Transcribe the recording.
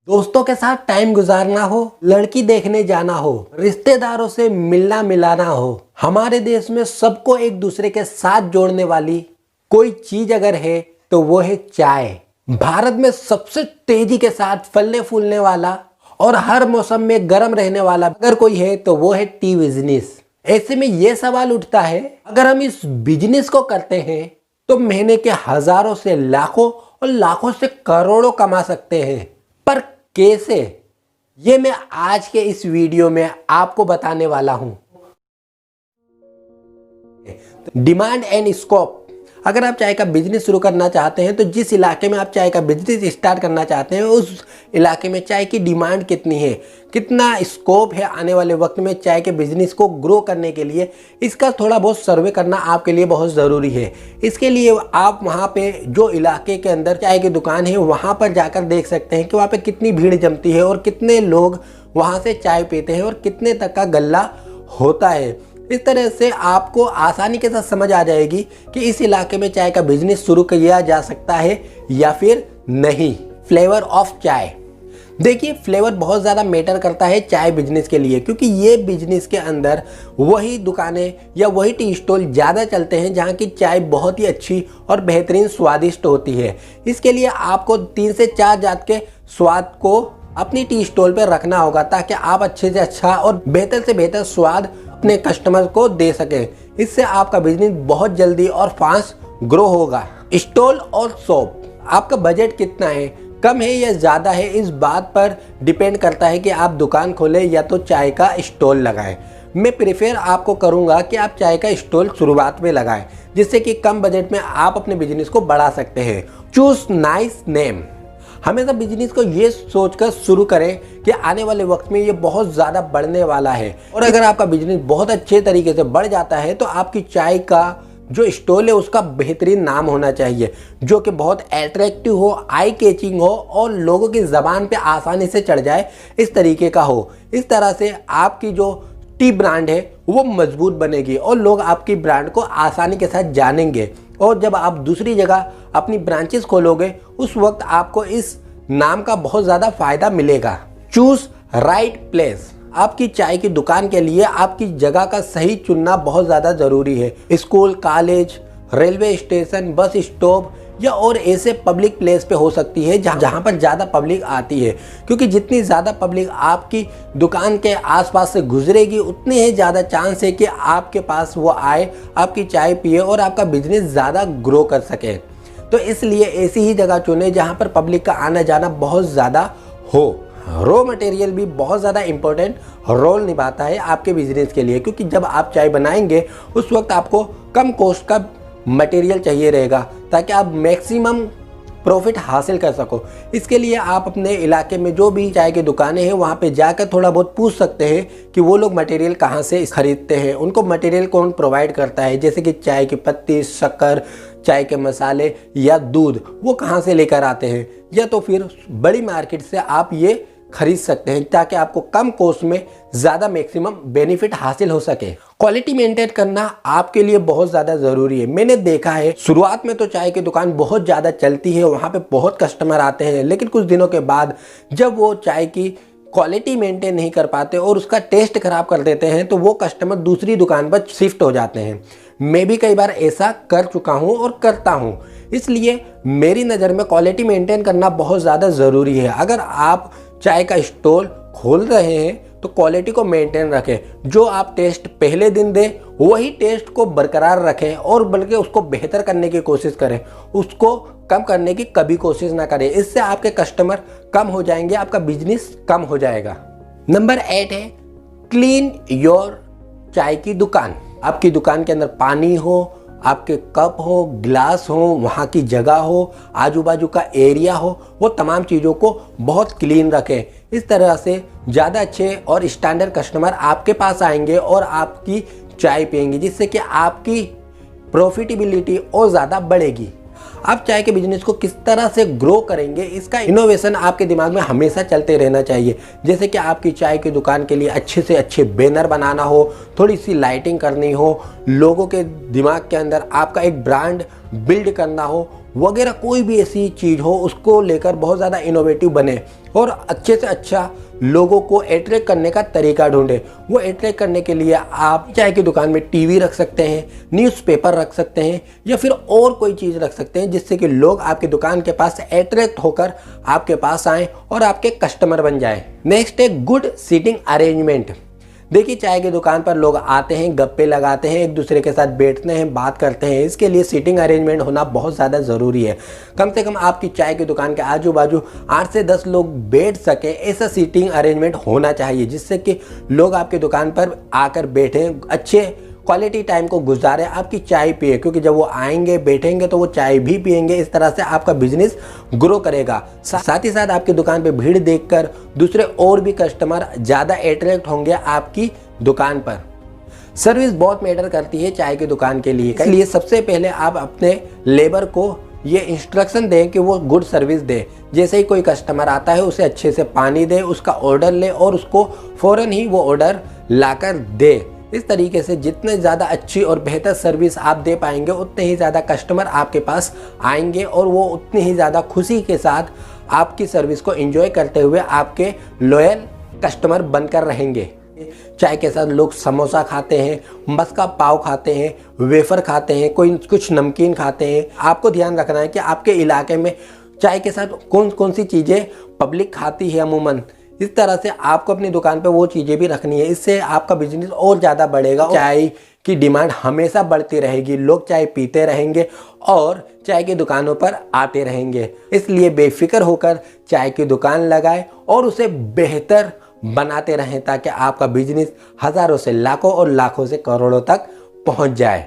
दोस्तों के साथ टाइम गुजारना हो, लड़की देखने जाना हो, रिश्तेदारों से मिलना मिलाना हो, हमारे देश में सबको एक दूसरे के साथ जोड़ने वाली कोई चीज अगर है तो वो है चाय। भारत में सबसे तेजी के साथ फलने फूलने वाला और हर मौसम में गर्म रहने वाला अगर कोई है तो वो है टी बिजनेस। ऐसे में ये सवाल उठता है, अगर हम इस बिजनेस को करते हैं तो महीने के हजारों से लाखों और लाखों से करोड़ों कमा सकते हैं, पर कैसे? ये मैं आज के इस वीडियो में आपको बताने वाला हूं। Demand and scope. अगर आप चाय का बिजनेस शुरू करना चाहते हैं तो जिस इलाके में आप चाय का बिजनेस स्टार्ट करना चाहते हैं उस इलाके में चाय की डिमांड कितनी है, कितना स्कोप है आने वाले वक्त में चाय के बिजनेस को ग्रो करने के लिए, इसका थोड़ा बहुत सर्वे करना आपके लिए बहुत ज़रूरी है। इसके लिए आप वहाँ पे जो इलाके के अंदर चाय की दुकान है वहाँ पर जाकर देख सकते हैं कि वहाँ पे कितनी भीड़ जमती है और कितने लोग वहाँ से चाय पीते हैं और कितने तक का गल्ला होता है। इस तरह से आपको आसानी के साथ समझ आ जाएगी कि इस इलाके में चाय का बिजनेस शुरू किया जा सकता है या फिर नहीं। फ्लेवर ऑफ चाय। देखिए, फ्लेवर बहुत ज़्यादा मैटर करता है चाय बिजनेस के लिए, क्योंकि ये बिजनेस के अंदर वही दुकानें या वही टी स्टॉल ज़्यादा चलते हैं जहाँ की चाय बहुत ही अच्छी और बेहतरीन स्वादिष्ट होती है। इसके लिए आपको 3 से 4 जात के स्वाद को अपनी टी स्टॉल पर रखना होगा ताकि आप अच्छे से अच्छा और बेहतर से बेहतर स्वाद अपने कस्टमर को दे सकें। इससे आपका बिजनेस बहुत जल्दी और फास्ट ग्रो होगा। स्टॉल और शॉप। आपका बजट कितना है, कम है या ज़्यादा है, इस बात पर डिपेंड करता है कि आप दुकान खोलें या तो चाय का स्टॉल लगाएं। मैं प्रेफर आपको करूंगा कि आप चाय का स्टॉल शुरुआत में लगाएं, जिससे कि कम बजट में आप अपने बिजनेस को बढ़ा सकते हैं। Choose nice name. हमेशा बिजनेस को ये सोचकर शुरू करें कि आने वाले वक्त में ये बहुत ज़्यादा बढ़ने वाला है, और अगर आपका बिजनेस बहुत अच्छे तरीके से बढ़ जाता है तो आपकी चाय का जो स्टॉल है उसका बेहतरीन नाम होना चाहिए, जो कि बहुत अट्रैक्टिव हो, आई कैचिंग हो और लोगों की ज़बान पे आसानी से चढ़ जाए, इस तरीके का हो। इस तरह से आपकी जो टी ब्रांड है वो मजबूत बनेगी और लोग आपकी ब्रांड को आसानी के साथ जानेंगे। और जब आप दूसरी जगह अपनी ब्रांचेस खोलोगे उस वक्त आपको इस नाम का बहुत ज़्यादा फायदा मिलेगा। Choose right place. आपकी चाय की दुकान के लिए आपकी जगह का सही चुनना बहुत ज़्यादा ज़रूरी है। School, college, railway station, bus stop या और ऐसे पब्लिक प्लेस पे हो सकती है जहाँ पर ज़्यादा पब्लिक आती है, क्योंकि जितनी ज़्यादा पब्लिक आपकी दुकान के आसपास से गुजरेगी उतने ही ज़्यादा चांस है कि आपके पास वो आए, आपकी चाय पिए और आपका बिजनेस ज़्यादा ग्रो कर सके। तो इसलिए ऐसी ही जगह चुने जहाँ पर पब्लिक का आना जाना बहुत ज़्यादा हो। रॉ मटेरियल भी बहुत ज़्यादा इम्पोर्टेंट रोल निभाता है आपके बिजनेस के लिए, क्योंकि जब आप चाय बनाएंगे उस वक्त आपको कम कॉस्ट का मटेरियल चाहिए रहेगा ताकि आप मैक्सिमम प्रॉफिट हासिल कर सको। इसके लिए आप अपने इलाके में जो भी चाय की दुकानें हैं वहाँ पे जाकर थोड़ा बहुत पूछ सकते हैं कि वो लोग मटेरियल कहाँ से खरीदते हैं, उनको मटेरियल कौन प्रोवाइड करता है, जैसे कि चाय की पत्ती, शक्कर, चाय के मसाले या दूध, वो कहाँ से लेकर आते हैं, या तो फिर बड़ी मार्केट से आप ये खरीद सकते हैं ताकि आपको कम कॉस्ट में ज़्यादा मैक्सिमम बेनिफिट हासिल हो सके। क्वालिटी मेंटेन करना आपके लिए बहुत ज़्यादा ज़रूरी है। मैंने देखा है शुरुआत में तो चाय की दुकान बहुत ज़्यादा चलती है, वहाँ पे बहुत कस्टमर आते हैं, लेकिन कुछ दिनों के बाद जब वो चाय की क्वालिटी मेंटेन नहीं कर पाते और उसका टेस्ट खराब कर देते हैं तो वो कस्टमर दूसरी दुकान पर शिफ्ट हो जाते हैं। मैं भी कई बार ऐसा कर चुका हूँ और करता हूँ, इसलिए मेरी नज़र में क्वालिटी मेंटेन करना बहुत ज़्यादा ज़रूरी है। अगर आप चाय का स्टॉल खोल रहे हैं तो क्वालिटी को मेंटेन रखें। जो आप टेस्ट पहले दिन दें वही टेस्ट को बरकरार रखें और बल्कि उसको बेहतर करने की कोशिश करें, उसको कम करने की कभी कोशिश ना करें। इससे आपके कस्टमर कम हो जाएंगे, आपका बिजनेस कम हो जाएगा। नंबर 8 है क्लीन योर चाय की दुकान। आपकी दुकान के अंदर पानी हो, आपके कप हो, गिलास हो, वहाँ की जगह हो, आजू बाजू का एरिया हो, वो तमाम चीज़ों को बहुत क्लीन रखें। इस तरह से ज़्यादा अच्छे और स्टैंडर्ड कस्टमर आपके पास आएंगे और आपकी चाय पियेंगे, जिससे कि आपकी प्रॉफिटेबिलिटी और ज़्यादा बढ़ेगी। आप चाय के बिजनेस को किस तरह से ग्रो करेंगे, इसका इनोवेशन आपके दिमाग में हमेशा चलते रहना चाहिए। जैसे कि आपकी चाय की दुकान के लिए अच्छे से अच्छे बैनर बनाना हो, थोड़ी सी लाइटिंग करनी हो, लोगों के दिमाग के अंदर आपका एक ब्रांड बिल्ड करना हो वगैरह, कोई भी ऐसी चीज़ हो उसको लेकर बहुत ज़्यादा इनोवेटिव बने और अच्छे से अच्छा लोगों को अट्रैक्ट करने का तरीका ढूंढे। वो अट्रैक्ट करने के लिए आप चाय की दुकान में टीवी रख सकते हैं, न्यूज़पेपर रख सकते हैं या फिर और कोई चीज़ रख सकते हैं जिससे कि लोग आपकी दुकान के पास अट्रैक्ट होकर आपके पास आएँ और आपके कस्टमर बन जाए। नेक्स्ट है गुड सीटिंग अरेंजमेंट। देखिए, चाय की दुकान पर लोग आते हैं, गप्पे लगाते हैं, एक दूसरे के साथ बैठते हैं, बात करते हैं। इसके लिए सीटिंग अरेंजमेंट होना बहुत ज़्यादा ज़रूरी है। कम से कम आपकी चाय की दुकान के आजू बाजू 8 से 10 लोग बैठ सके, ऐसा सीटिंग अरेंजमेंट होना चाहिए जिससे कि लोग आपकी दुकान पर आकर बैठें, अच्छे क्वालिटी टाइम को गुजारे, आपकी चाय पिए, क्योंकि जब वो आएंगे बैठेंगे तो वो चाय भी पिएंगे। इस तरह से आपका बिजनेस ग्रो करेगा। साथ ही साथ आपकी दुकान पे भीड़ देखकर दूसरे और भी कस्टमर ज़्यादा अट्रैक्ट होंगे आपकी दुकान पर। सर्विस बहुत मैटर करती है चाय की दुकान के लिए, इसलिए सबसे पहले आप अपने लेबर को ये इंस्ट्रक्शन दें कि वो गुड सर्विस दे। जैसे ही कोई कस्टमर आता है उसे अच्छे से पानी दे, उसका ऑर्डर ले और उसको फ़ौरन ही वो ऑर्डर लाकर दे। इस तरीके से जितने ज़्यादा अच्छी और बेहतर सर्विस आप दे पाएंगे उतने ही ज़्यादा कस्टमर आपके पास आएंगे और वो उतनी ही ज़्यादा खुशी के साथ आपकी सर्विस को एंजॉय करते हुए आपके लॉयल कस्टमर बनकर रहेंगे। चाय के साथ लोग समोसा खाते हैं, मस्का पाव खाते हैं, वेफर खाते हैं, कोई कुछ नमकीन खाते हैं। आपको ध्यान रखना है कि आपके इलाके में चाय के साथ कौन कौन सी चीज़ें पब्लिक खाती है अमूमन। इस तरह से आपको अपनी दुकान पे वो चीज़ें भी रखनी है, इससे आपका बिजनेस और ज़्यादा बढ़ेगा। चाय की डिमांड हमेशा बढ़ती रहेगी, लोग चाय पीते रहेंगे और चाय की दुकानों पर आते रहेंगे। इसलिए बेफिक्र होकर चाय की दुकान लगाएं और उसे बेहतर बनाते रहें ताकि आपका बिजनेस हज़ारों से लाखों और लाखों से करोड़ों तक पहुंच जाए।